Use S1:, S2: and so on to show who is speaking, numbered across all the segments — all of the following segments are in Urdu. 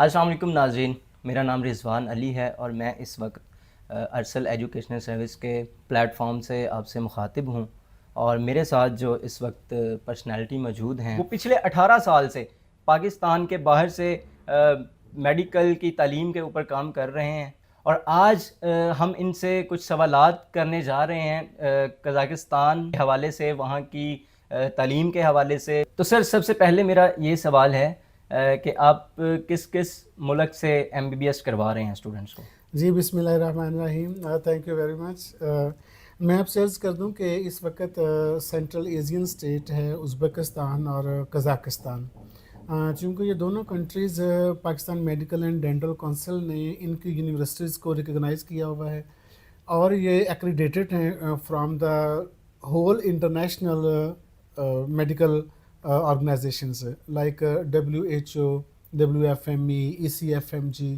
S1: السلام علیکم ناظرین، میرا نام رضوان علی ہے اور میں اس وقت ارسل ایجوکیشنل سروس کے پلیٹ فارم سے آپ سے مخاطب ہوں، اور میرے ساتھ جو اس وقت پرسنالٹی موجود ہیں وہ پچھلے 18 سال سے پاکستان کے باہر سے میڈیکل کی تعلیم کے اوپر کام کر رہے ہیں، اور آج ہم ان سے کچھ سوالات کرنے جا رہے ہیں قزاقستان کے حوالے سے، وہاں کی تعلیم کے حوالے سے۔ تو سر، سب سے پہلے میرا یہ سوال ہے کہ آپ کس کس ملک سے ایم بی بی ایس کروا رہے ہیں اسٹوڈنٹس کو؟
S2: جی بسم اللہ الرحمن الرحیم، تھینک یو ویری مچ۔ میں آپ سے عرض کر دوں کہ اس وقت سینٹرل ایشین اسٹیٹ ہے ازبکستان اور قزاقستان، چونکہ یہ دونوں countries Pakistan medical and dental council نے ان کی یونیورسٹیز کو ریکگنائز کیا ہوا ہے، اور یہ ایکریڈیٹڈ ہیں from the whole international medical organisations like WHO، WFME، ECFMG۔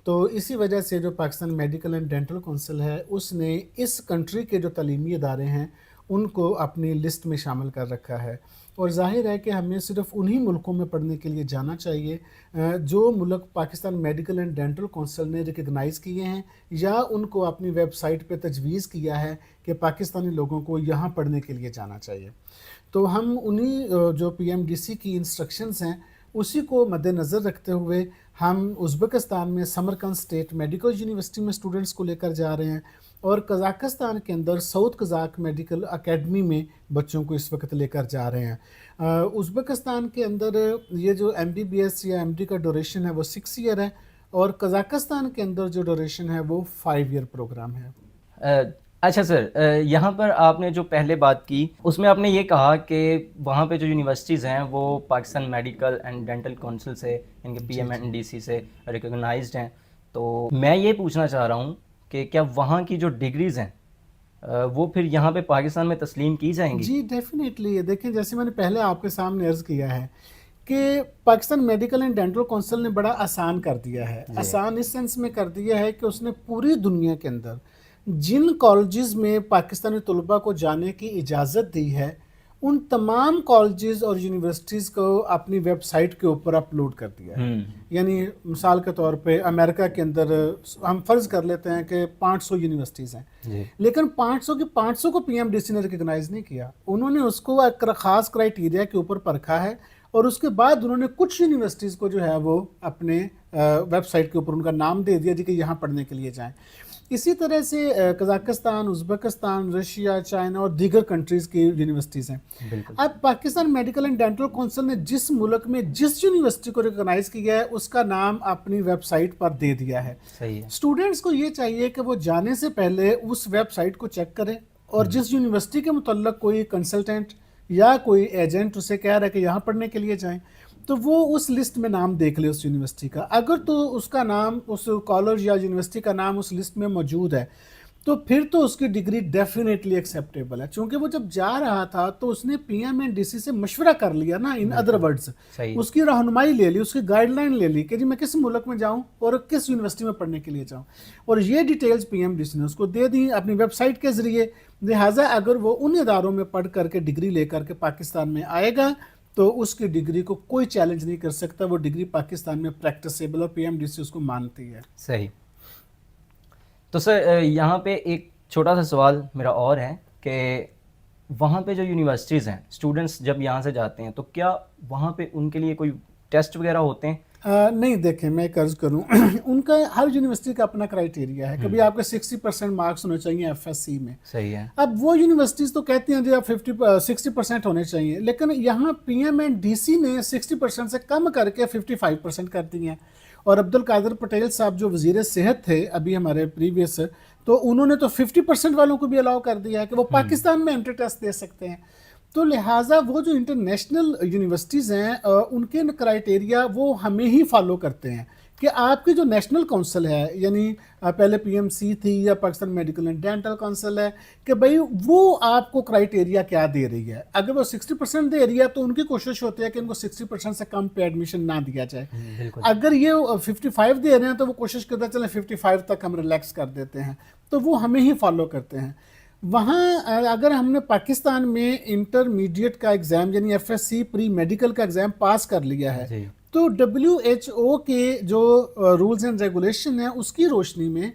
S2: تو اسی وجہ سے جو Pakistan medical and dental council ہے اس نے اس کنٹری کے جو تعلیمی ادارے ہیں ان کو اپنی لسٹ میں شامل کر رکھا ہے، اور ظاہر ہے کہ ہمیں صرف انہی ملکوں میں پڑھنے کے لیے جانا چاہیے جو ملک Pakistan medical and dental council نے ریکگنائز کیے ہیں یا ان کو اپنی ویب سائٹ پہ تجویز کیا ہے کہ پاکستانی لوگوں کو یہاں پڑھنے کے لیے جانا چاہیے۔ تو ہم انہی جو PMDC کی انسٹرکشنز ہیں اسی کو مد نظر رکھتے ہوئے ہم ازبکستان میں سمرقند اسٹیٹ میڈیکل یونیورسٹی میں اسٹوڈنٹس کو لے کر جا رہے ہیں، اور قزاقستان کے اندر ساؤتھ قزاق میڈیکل اکیڈمی میں بچوں کو اس وقت لے کر جا رہے ہیں۔ ازبکستان کے اندر یہ جو MBBS یا MD کا ڈوریشن ہے وہ 6 ایئر ہے، اور قزاقستان کے اندر جو ڈوریشن ہے وہ 5 ایئر پروگرام ہے۔
S1: اچھا سر، یہاں پر آپ نے جو پہلے بات کی اس میں آپ نے یہ کہا کہ وہاں پہ جو یونیورسٹیز ہیں وہ Pakistan medical and dental council سے، ان کے PMDC سے ریکگنائزڈ ہیں، تو میں یہ پوچھنا چاہ رہا ہوں کہ کیا وہاں کی جو ڈگریز ہیں وہ پھر یہاں پہ پاکستان میں تسلیم کی جائیں گی؟
S2: جی ڈیفینیٹلی، دیکھیں جیسے میں نے پہلے آپ کے سامنے عرض کیا ہے کہ Pakistan medical and dental council نے بڑا آسان کر دیا ہے، آسان اس سینس میں کر دیا ہے کہ اس نے پوری دنیا کے اندر جن کالجز میں پاکستانی طلباء کو جانے کی اجازت دی ہے ان تمام کالجز اور یونیورسٹیز کو اپنی ویب سائٹ کے اوپر اپلوڈ کر دیا ہے۔ یعنی مثال کے طور پہ امریکہ کے اندر ہم فرض کر لیتے ہیں کہ 500 یونیورسٹیز ہیں، لیکن 500 کو PMDC نے ریکگنائز نہیں کیا، انہوں نے اس کو ایک خاص کرائیٹیریا کے اوپر پرکھا ہے، اور اس کے بعد انہوں نے کچھ یونیورسٹیز کو جو ہے وہ اپنے ویب سائٹ کے اوپر ان کا نام دے دیا جی کہ یہاں پڑھنے کے لیے جائیں۔ اسی طرح سے قزاقستان، ازبکستان، رشیا، چائنا اور دیگر کنٹریز کی یونیورسٹیز ہیں۔ اب Pakistan medical and dental council نے جس ملک میں جس یونیورسٹی کو ریکگنائز کیا ہے اس کا نام اپنی ویب سائٹ پر دے دیا ہے۔ اسٹوڈنٹس کو یہ چاہیے کہ وہ جانے سے پہلے اس ویب سائٹ کو چیک کریں، اور جس یونیورسٹی کے متعلق کوئی کنسلٹنٹ یا کوئی ایجنٹ اسے کہہ رہا ہے کہ یہاں پڑھنے کے لیے جائیں تو وہ اس لسٹ میں نام دیکھ لے اس یونیورسٹی کا، اگر تو اس کا نام، اس کالج یا یونیورسٹی کا نام اس لسٹ میں موجود ہے تو پھر تو اس کی ڈگری ڈیفینیٹلی ایکسیپٹیبل ہے، چونکہ وہ جب جا رہا تھا تو اس نے PMDC سے مشورہ کر لیا نا، ان ادر ورڈز اس کی رہنمائی لے لی، اس کی گائیڈ لائن لے لی کہ جی میں کس ملک میں جاؤں اور کس یونیورسٹی میں پڑھنے کے لیے جاؤں، اور یہ ڈیٹیلز PMDC نے اس کو دے دی اپنی ویب سائٹ کے ذریعے۔ لہٰذا اگر وہ ان اداروں میں پڑھ کر کے ڈگری لے کر کے پاکستان میں آئے گا تو اس کی ڈگری کو کوئی چیلنج نہیں کر سکتا، وہ ڈگری پاکستان میں پریکٹسیبل، اور PMDC اس کو مانتی ہے۔
S1: صحیح۔ تو سر یہاں پہ ایک چھوٹا سا سوال میرا اور ہے کہ وہاں پہ جو یونیورسٹیز ہیں، اسٹوڈنٹس جب یہاں سے جاتے ہیں تو کیا وہاں پہ ان کے لیے کوئی ٹیسٹ وغیرہ ہوتے ہیں؟
S2: نہیں، دیکھیں میں ایک عرض کروں ان کا ہر یونیورسٹی کا اپنا کرائیٹیریا ہے، کبھی آپ کے 60% مارکس ہونے چاہیے FSC میں،
S1: صحیح ہے۔
S2: اب وہ یونیورسٹیز تو کہتی ہیں جی آپ 60% ہونے چاہیے، لیکن یہاں PMDC نے 60% سے کم کر کے 55% کر دی ہیں، اور عبدالقادر پٹیل صاحب جو وزیر صحت تھے ابھی ہمارے پریویس، تو انہوں نے تو 50% والوں کو بھی الاؤ کر دیا ہے کہ وہ پاکستان میں انٹری ٹیسٹ دے سکتے ہیں۔ تو لہٰذا وہ جو انٹرنیشنل یونیورسٹیز ہیں ان کے کرائیٹیریا وہ ہمیں ہی فالو کرتے ہیں کہ آپ کی جو نیشنل کونسل ہے، یعنی پہلے PMC تھی یا Pakistan medical and dental council ہے، کہ بھئی وہ آپ کو کرائیٹیریا کیا دے رہی ہے۔ اگر وہ 60% دے رہی ہے تو ان کی کوشش ہوتی ہے کہ ان کو 60% سے کم پہ ایڈمیشن نہ دیا جائے، اگر یہ 55 دے رہے ہیں تو وہ کوشش کرتے ہیں چلیں 55 تک ہم ریلیکس کر دیتے ہیں، تو وہ ہمیں ہی فالو کرتے ہیں۔ وہاں اگر ہم نے پاکستان میں انٹرمیڈیٹ کا ایگزام یعنی FSC پری میڈیکل کا ایگزام پاس کر لیا ہے تو WHO کے جو رولز اینڈ ریگولیشن ہیں اس کی روشنی میں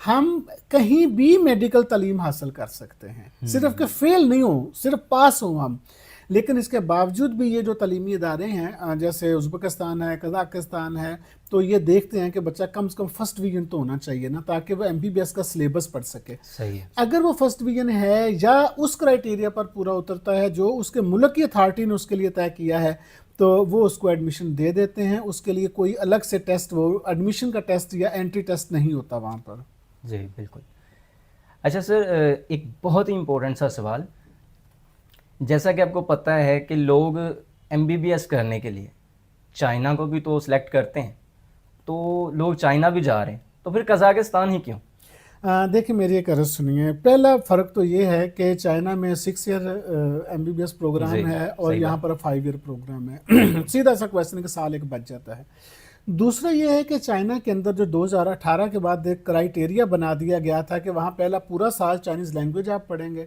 S2: ہم کہیں بھی میڈیکل تعلیم حاصل کر سکتے ہیں، صرف کہ فیل نہیں ہوں، صرف پاس ہوں ہم. لیکن اس کے باوجود بھی یہ جو تعلیمی ادارے ہیں جیسے ازبکستان ہے، قزاقستان ہے، تو یہ دیکھتے ہیں کہ بچہ کم سے کم فرسٹ ڈویژن تو ہونا چاہیے نا، تاکہ وہ MBBS کا سلیبس پڑھ سکے.
S1: صحیح ہے.
S2: اگر وہ فرسٹ ڈویژن ہے یا اس کرائٹیریا پر پورا اترتا ہے جو اس کے ملک کی اتھارٹی نے اس کے لیے طے کیا ہے، تو وہ اس کو ایڈمیشن دے دیتے ہیں. اس کے لیے کوئی الگ سے ٹیسٹ، وہ ایڈمیشن کا ٹیسٹ یا انٹری ٹیسٹ نہیں ہوتا وہاں پر.
S1: جی بالکل. اچھا سر، ایک بہت ہی امپورٹنٹ سا سوال، جیسا کہ آپ کو پتہ ہے کہ لوگ MBBS کرنے کے لیے چائنا کو بھی تو سلیکٹ کرتے ہیں، تو لوگ چائنا بھی جا رہے ہیں، تو پھر قزاقستان ہی کیوں؟
S2: دیکھیں میری ایک عرض سنیے. پہلا فرق تو یہ ہے کہ چائنا میں 6 ایئر MBBS پروگرام ہے اور یہاں پر 5 ایئر پروگرام ہے. سیدھا سا کویسچن ہے کہ سال ایک بچ جاتا ہے. دوسرا یہ ہے کہ چائنا کے اندر جو 2018 کے بعد ایک کرائٹیریا بنا دیا گیا تھا کہ وہاں پہلا پورا سال چائنیز لینگویج آپ پڑھیں گے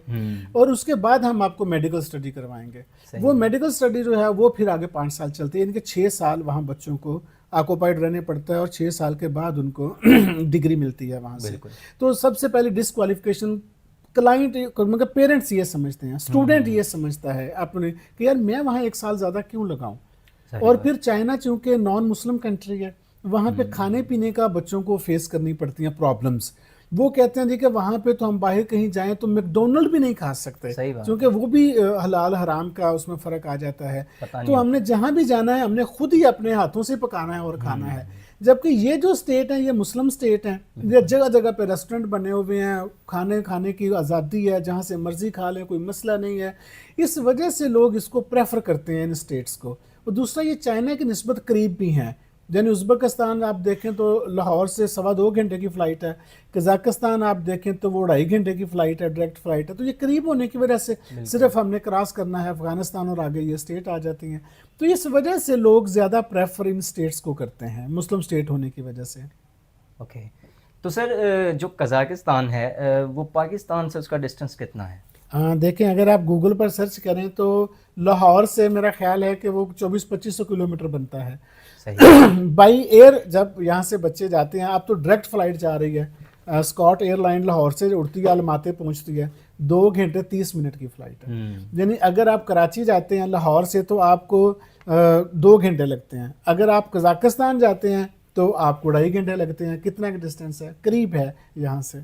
S2: اور اس کے بعد ہم آپ کو میڈیکل سٹڈی کروائیں گے. وہ میڈیکل سٹڈی جو ہے وہ پھر آگے 5 سال چلتی ہے، یعنی کہ 6 سال وہاں بچوں کو آکوپائڈ رہنے پڑتا ہے اور 6 سال کے بعد ان کو ڈگری ملتی ہے وہاں سے. تو سب سے پہلے ڈسکوالیفیکیشن کلائنٹ مگر پیرنٹس یہ سمجھتے ہیں، اسٹوڈنٹ یہ سمجھتا ہے اپنے کہ یار میں وہاں 1 سال زیادہ کیوں لگاؤں. اور پھر چائنا چونکہ نان مسلم کنٹری ہے، وہاں پہ کھانے پینے کا بچوں کو فیس کرنی پڑتی ہیں پرابلمز. وہ کہتے ہیں جی کہ وہاں پہ تو ہم باہر کہیں جائیں تو میکڈونلڈ بھی نہیں کھا سکتے، کیونکہ وہ بھی حلال حرام کا اس میں فرق آ جاتا ہے. تو ہم نے جہاں بھی جانا ہے ہم نے خود ہی اپنے ہاتھوں سے پکانا ہے اور کھانا ہے. جبکہ یہ جو اسٹیٹ ہیں یہ مسلم اسٹیٹ ہیں، یہ جگہ جگہ پہ ریسٹورنٹ بنے ہوئے ہیں، کھانے کی آزادی ہے، جہاں سے مرضی کھا لیں، کوئی مسئلہ نہیں ہے. اس وجہ سے لوگ اس کو پریفر کرتے ہیں ان اسٹیٹس کو. اور دوسرا یہ چائنا کی نسبت قریب بھی ہیں، یعنی ازبکستان آپ دیکھیں تو لاہور سے 2.25 گھنٹے کی فلائٹ ہے، قزاقستان آپ دیکھیں تو وہ 2.5 گھنٹے کی فلائٹ ہے، ڈائریکٹ فلائٹ ہے. تو یہ قریب ہونے کی وجہ سے صرف ہم نے کراس کرنا ہے افغانستان اور آگے یہ اسٹیٹ آ جاتی ہیں. تو اس وجہ سے لوگ زیادہ پریفر ان اسٹیٹس کو کرتے ہیں مسلم اسٹیٹ ہونے کی وجہ سے.
S1: اوکے. تو سر جو قزاقستان ہے وہ پاکستان سے اس کا ڈسٹنس کتنا ہے؟
S2: دیکھیں اگر آپ گوگل پر سرچ کریں تو لاہور سے میرا خیال ہے کہ وہ 2400-2500 کلومیٹر بنتا ہے. بائی ایئر جب یہاں سے بچے جاتے ہیں، آپ تو ڈائریکٹ فلائٹ جا رہی ہے، اسکاٹ ایئر لائن لاہور سے اڑتی ہے الماتے پہنچتی ہے، 2 گھنٹے 30 منٹ کی فلائٹ ہے. یعنی اگر آپ کراچی جاتے ہیں لاہور سے تو آپ کو 2 گھنٹے لگتے ہیں. اگر آپ قزاقستان جاتے ہیں تو آپ کو 2.5 گھنٹے لگتے ہیں. کتنا ڈسٹینس ہے؟ قریب ہے یہاں سے.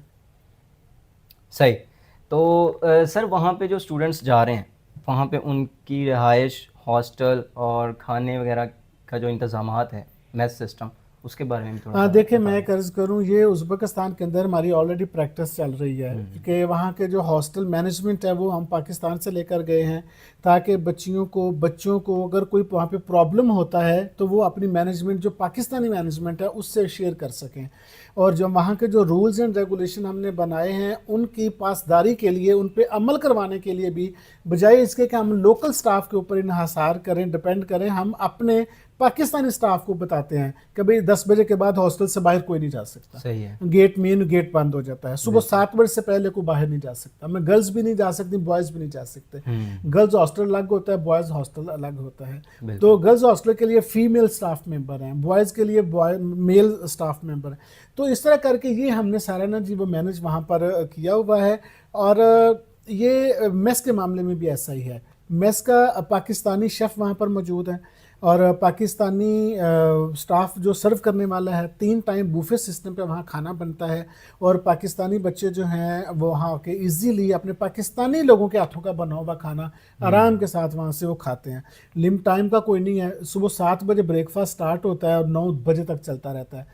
S1: صحیح. تو سر وہاں پہ جو اسٹوڈنٹس جا رہے ہیں وہاں پہ ان کی رہائش، ہاسٹل اور کھانے وغیرہ کا جو انتظامات ہیں، میس سسٹم، اس کے بارے میں تھوڑا
S2: دیکھیں میں عرض کروں، یہ ازبکستان کے اندر ہماری آلریڈی پریکٹس چل رہی ہے کہ وہاں کے جو ہاسٹل مینجمنٹ ہے وہ ہم پاکستان سے لے کر گئے ہیں تاکہ بچوں کو اگر کوئی وہاں پہ پرابلم ہوتا ہے تو وہ اپنی مینجمنٹ جو پاکستانی مینجمنٹ ہے اس سے شیئر کر سکیں. اور جو وہاں کے جو رولز اینڈ ریگولیشن ہم نے بنائے ہیں ان کی پاسداری کے لیے، ان پہ عمل کروانے کے لیے بھی، بجائے اس کے کہ ہم لوکل سٹاف کے اوپر انحصار کریں، ڈپینڈ کریں، ہم اپنے پاکستانی سٹاف کو بتاتے ہیں کہ بھئی 10 بجے کے بعد ہاسٹل سے باہر کوئی نہیں جا سکتا.
S1: صحیح ہے.
S2: مین گیٹ بند ہو جاتا ہے. صبح 7 بجے سے پہلے کوئی باہر نہیں جا سکتا. میں گرلز بھی نہیں جا سکتی، بوائز بھی نہیں جا سکتے. گرلز ہاسٹل الگ ہوتا ہے، بوائز ہاسٹل الگ ہوتا ہے. تو گرلز ہاسٹل کے لیے فیمیل سٹاف ممبر ہیں، بوائز کے لیے میل سٹاف ممبر ہیں. تو اس طرح کر کے یہ ہم نے سارا نا جی وہ مینج وہاں پر کیا ہوا ہے. اور یہ میس کے معاملے میں بھی ایسا ہی ہے. میس کا پاکستانی شیف وہاں پر موجود ہیں اور پاکستانی سٹاف جو سرو کرنے والا ہے. 3 ٹائم بوفے سسٹم پہ وہاں کھانا بنتا ہے اور پاکستانی بچے جو ہیں وہ وہاں کے ایزیلی اپنے پاکستانی لوگوں کے ہاتھوں کا بنا ہوا کھانا آرام کے ساتھ وہاں سے وہ کھاتے ہیں. لمٹ ٹائم کا کوئی نہیں ہے. صبح 7 بجے بریک فاسٹ سٹارٹ ہوتا ہے اور 9 بجے تک چلتا رہتا ہے.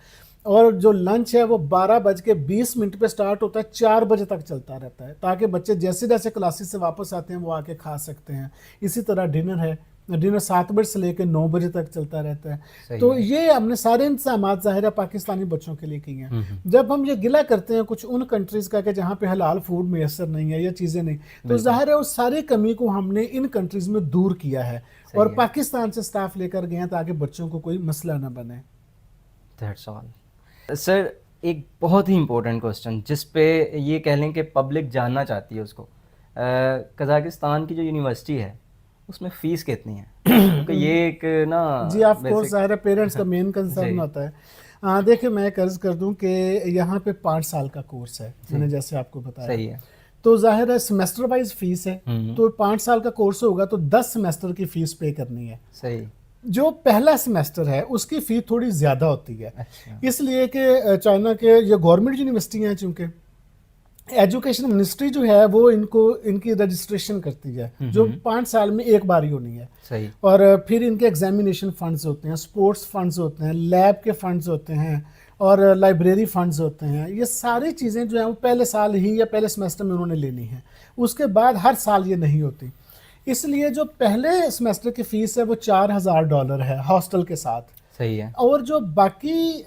S2: اور جو لنچ ہے وہ 12:20 پہ سٹارٹ ہوتا ہے، 4 بجے تک چلتا رہتا ہے تاکہ بچے جیسے جیسے کلاسز سے واپس آتے ہیں وہ آ کے کھا سکتے ہیں. اسی طرح ڈنر ہے، ڈنر 7 بجے سے لے کے 9 بجے تک چلتا رہتا ہے. تو یہ ہم نے سارے انتظامات ظاہر ہے پاکستانی بچوں کے لیے کیے ہیں. جب ہم یہ گلہ کرتے ہیں کچھ ان کنٹریز کا کہ جہاں پہ حلال فوڈ میسر نہیں ہے یا چیزیں نہیں، تو ظاہر ہے اس ساری کمی کو ہم نے ان کنٹریز میں دور کیا ہے اور پاکستان سے سٹاف لے کر گئے ہیں تاکہ بچوں کو کوئی مسئلہ نہ بنے.
S1: سر ایک بہت ہی امپورٹنٹ کوسچن جس پہ یہ کہہ لیں کہ پبلک جاننا چاہتی ہے اس کو، قزاقستان کی جو یونیورسٹی ہے اس میں فیس کتنی ہے؟ کیونکہ یہ ایک نا
S2: جی آف کورس ظاہر ہے پیرنٹس کا مین کنسرن ہوتا ہے. دیکھیں میں عرض کر دوں کہ یہاں پہ 5 سال کا کورس ہے, میں نے جیسے آپ کو بتایا.
S1: صحیح ہے.
S2: تو ظاہر ہے سیمسٹر وائز فیس ہے, تو 5 سال کا کورس ہوگا تو 10 سیمسٹر کی فیس پے کرنی ہے.
S1: صحیح.
S2: جو پہلا سیمسٹر ہے اس کی فی تھوڑی زیادہ ہوتی ہے,
S1: اچھا.
S2: اس لیے کہ چائنا کے یہ گورنمنٹ یونیورسٹی ہیں, چونکہ ایجوکیشن منسٹری جو ہے وہ ان کی رجسٹریشن کرتی ہے, جو 5 سال میں ایک بار ہی ہونی ہے.
S1: صحیح.
S2: اور پھر ان کے ایگزامینیشن فنڈز ہوتے ہیں, سپورٹس فنڈز ہوتے ہیں, لیب کے فنڈز ہوتے ہیں, اور لائبریری فنڈز ہوتے ہیں. یہ ساری چیزیں جو ہیں وہ پہلے سال ہی یا پہلے سیمسٹر میں انہوں نے لینی ہے, اس کے بعد ہر سال یہ نہیں ہوتی. اس لیے جو پہلے سیمسٹر کی فیس ہے وہ $4000 ہے ہاسٹل کے ساتھ.
S1: صحیح ہے.
S2: اور جو باقی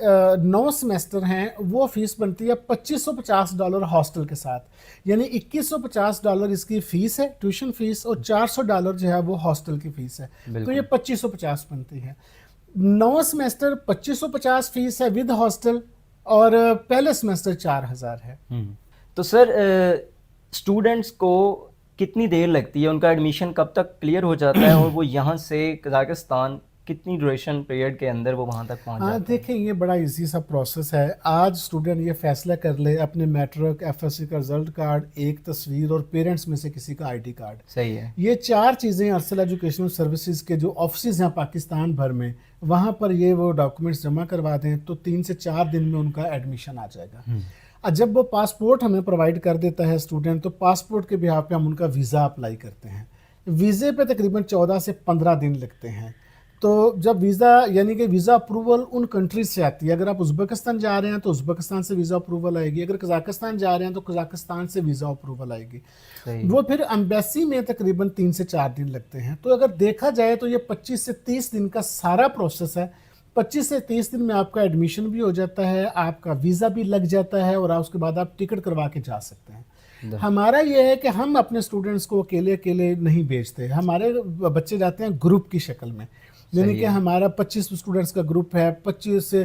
S2: 9 سیمسٹر ہیں وہ فیس بنتی ہے $2550 ہاسٹل کے ساتھ, یعنی $2150 اس کی فیس ہے ٹیوشن فیس, اور $400 جو ہے وہ ہاسٹل کی فیس ہے. تو یہ 2550 بنتی ہے. 9 سیمسٹر 2550 فیس ہے ود ہاسٹل, اور پہلے سیمسٹر 4000 ہے.
S1: تو سر اسٹوڈنٹس کو کتنی دیر لگتی ہے, ان کا ایڈمیشن کب تک کلیئر ہو جاتا ہے, اور وہ یہاں سے قزاقستان کتنی ڈیوریشن پیریڈ کے اندر وہ وہاں تک پہنچ جاتے ہیں؟
S2: دیکھیں یہ بڑا ایزی سا پروسیس ہے. آج اسٹوڈنٹ یہ فیصلہ کر لے اپنے میٹرک, ایف ایس سی کا رزلٹ کارڈ, ایک تصویر, اور پیرنٹس میں سے کسی کا ID کارڈ.
S1: صحیح ہے.
S2: یہ 4 چیزیں ارسل ایجوکیشنل سروسز کے جو آفسز ہیں پاکستان بھر میں, وہاں پر یہ وہ ڈاکومنٹس جمع کروا دیں تو 3 سے 4 دن میں ان کا ایڈمیشن آ جائے گا. جب وہ پاسپورٹ ہمیں پرووائڈ کر دیتا ہے اسٹوڈنٹ, تو پاسپورٹ کے بہاف پہ ہم ان کا ویزا اپلائی کرتے ہیں. ویزے پہ تقریباً 14 سے 15 دن لگتے ہیں. تو جب ویزا یعنی کہ ویزا اپروول ان کنٹریز سے آتی ہے, اگر آپ ازبکستان جا رہے ہیں تو ازبکستان سے ویزا اپروول آئے گی, اگر قزاقستان جا رہے ہیں تو قزاقستان سے ویزا اپروول آئے گی. وہ پھر امبیسی میں تقریباً 3 سے 4 دن لگتے ہیں. تو اگر دیکھا جائے تو یہ 25 سے 30 دن کا سارا پروسیس ہے. 25 سے 30 دن میں آپ کا ایڈمیشن بھی ہو جاتا ہے, آپ کا ویزا بھی لگ جاتا ہے, اور اس کے بعد آپ ٹکٹ کروا کے جا سکتے ہیں. ہمارا یہ ہے کہ ہم اپنے اسٹوڈنٹس کو اکیلے نہیں بھیجتے, ہمارے بچے جاتے ہیں گروپ کی شکل میں, یعنی کہ ہمارا 25 اسٹوڈنٹس کا گروپ ہے, 25 سے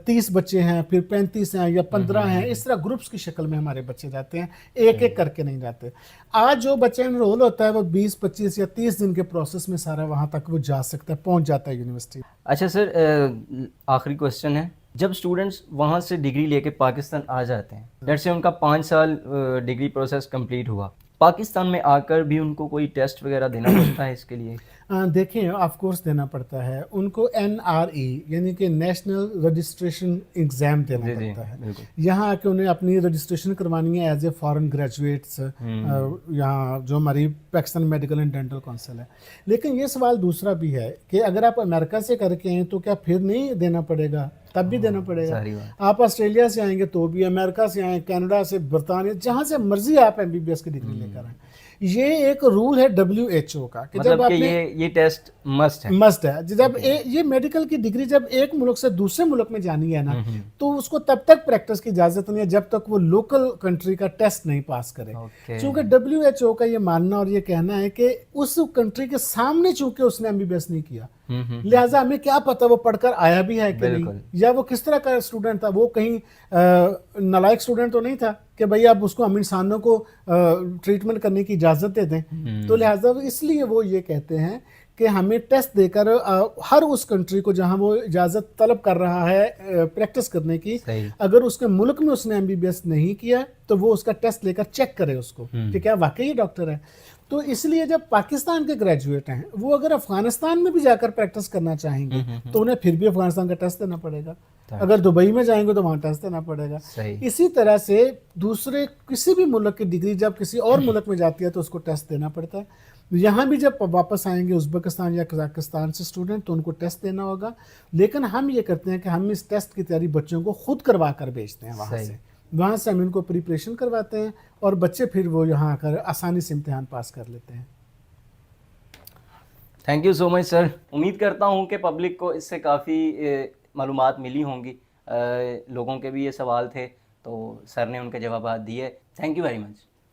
S2: 30 بچے ہیں, پھر 35 ہیں یا 15 ہیں, اس طرح گروپس کی شکل میں ہمارے بچے جاتے ہیں, ایک ایک کر کے نہیں جاتے. آج جو بچہ انرول ہوتا ہے وہ 20 25 یا 30 دن کے پروسیس میں سارا وہاں تک وہ جا سکتا ہے, پہنچ جاتا ہے یونیورسٹی.
S1: اچھا سر, آخری کوشچن ہے, جب اسٹوڈنٹس وہاں سے ڈگری لے کے پاکستان آ جاتے ہیں, جیسے ان کا 5 سال ڈگری پروسیس کمپلیٹ ہوا, پاکستان میں آ کر بھی ان کو کوئی ٹیسٹ وغیرہ دینا پڑتا ہے اس کے لیے؟
S2: دیکھیں آف کورس دینا پڑتا ہے ان کو, NRE یعنی کہ نیشنل رجسٹریشن ایگزام دینا پڑتا ہے. یہاں آ کے انہیں اپنی رجسٹریشن کروانی ہے ایز اے فارن گریجویٹس, یہاں جو ہماری Pakistan medical and dental council ہے. لیکن یہ سوال دوسرا بھی ہے کہ اگر آپ امریکہ سے کر کے ہیں تو کیا پھر نہیں دینا پڑے گا؟ تب بھی دینا پڑے گا. آپ آسٹریلیا سے آئیں گے تو بھی, امریکہ سے آئیں, کینیڈا سے, برطانیہ, جہاں سے مرضی آپ MBBS کی ڈگری لے کر آئیں. یہ ایک رول ہے WHO کا کہ جب آپ نے
S1: یہ ٹیسٹ مسٹ
S2: ہے, جب یہ میڈیکل کی ڈگری جب ایک ملک سے دوسرے ملک میں جانی ہے نا, تو اس کو تب تک پریکٹس کی اجازت نہیں ہے جب تک وہ لوکل کنٹری کا ٹیسٹ نہیں پاس کرے. چونکہ WHO کا یہ ماننا اور یہ کہنا ہے کہ اس کنٹری کے سامنے چونکہ اس نے MBBS نہیں کیا, لہٰذا ہمیں کیا پتا وہ پڑھ کر آیا بھی ہے کہ نہیں, یا وہ کس طرح کا اسٹوڈنٹ تھا, وہ کہیں نالائق اسٹوڈنٹ تو نہیں تھا کہ بھئی اب اس کو ہم انسانوں کو ٹریٹمنٹ کرنے کی اجازت دے دیں. تو لہٰذا اس لیے وہ یہ کہتے ہیں کہ ہمیں ٹیسٹ دے کر ہر اس کنٹری کو جہاں وہ اجازت طلب کر رہا ہے پریکٹس کرنے کی, اگر اس کے ملک میں اس نے MBBS نہیں کیا تو وہ اس کا ٹیسٹ لے کر چیک کرے اس کو کہ کیا واقعی ڈاکٹر ہے. تو اس لیے جب پاکستان کے گریجویٹ ہیں وہ اگر افغانستان میں بھی جا کر پریکٹس کرنا چاہیں گے تو انہیں پھر بھی افغانستان کا ٹیسٹ دینا پڑے گا. اگر دبئی میں جائیں گے تو وہاں ٹیسٹ دینا پڑے گا. اسی طرح سے دوسرے کسی بھی ملک کی ڈگری جب کسی اور ملک میں جاتی ہے تو اس کو ٹیسٹ دینا پڑتا ہے. یہاں بھی جب واپس آئیں گے ازبکستان یا قزاقستان سے اسٹوڈنٹ تو ان کو ٹیسٹ دینا ہوگا. لیکن ہم یہ کرتے ہیں کہ ہم اس ٹیسٹ کی تیاری بچوں کو خود کروا کر بھیجتے ہیں, وہاں سے ہم ان کو پریپریشن کرواتے ہیں اور بچے پھر وہ یہاں آ کر آسانی سے امتحان پاس کر لیتے ہیں.
S1: تھینک یو سو مچ سر. امید کرتا ہوں کہ پبلک کو اس سے کافی معلومات ملی ہوں گی. لوگوں کے بھی یہ سوال تھے تو سر نے ان کے جوابات دیے. Thank you very much.